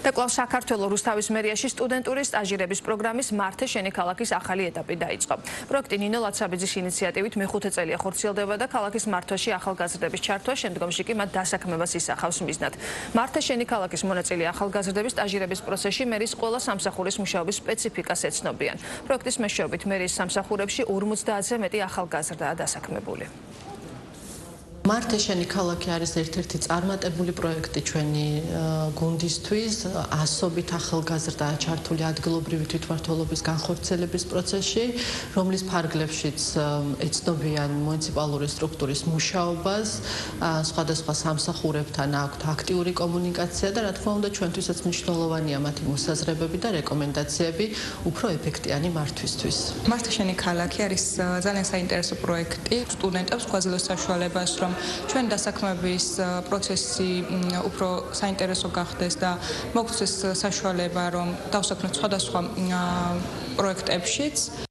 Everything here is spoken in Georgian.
და კვლავ საქართველოს რუსთავის მერიაში სტუდენტური სტაჟირების პროგრამის მართე შენი ქალაქის ახალი ეტაპი დაიწყო. პროექტი ნინო ლაცაბიძის ინიციატივით მეხუთე წელია ხორციელდება და ქალაქის მართვაში ახალგაზრდების ჩართვა შემდგომში კი მათ დასაქმებას ისახავს მიზნად. მართე შენი ქალაქის მონაწილე ახალგაზრდების სტაჟირების პროცესში მერის ყველა სამსახურის მუშაობის სპეციფიკას ეცნობიან. პროექტის მეშვეობით მერის სამსახურებში 50-ზე მეტი ახალგაზრდაა დასაქმებული. მართე შენი ქალაქი არის ერთ-ერთი წარმატებული პროექტი ჩვენი გუნდისთვის, ასობით ახალგაზრდაა ჩართული ადგილობრივი თვითმმართველობის განხორციელების პროცესში, რომლის ფარგლებშიც ეცნობიან მუნიციპალური სტრუქტურის მუშაობას, სხვადასხვა სამსახურებთან აქვთ აქტიური კომუნიკაცია და რა თქმა უნდა ჩვენთვისაც მნიშვნელოვანია მათი მოსაზრებები და რეკომენდაციები უფრო ეფექტიანი მართვისთვის. მართე შენი ქალაქი არის ძალიან საინტერესო პროექტი, სტუდენტებს გვაძლევს საშუალებას, რომ ჩვენ დასაქმების პროცესი უფრო საინტერესო გახდეს და მოგვცეს საშუალება, რომ დავსაქმოთ სხვადასხვა პროექტებშიც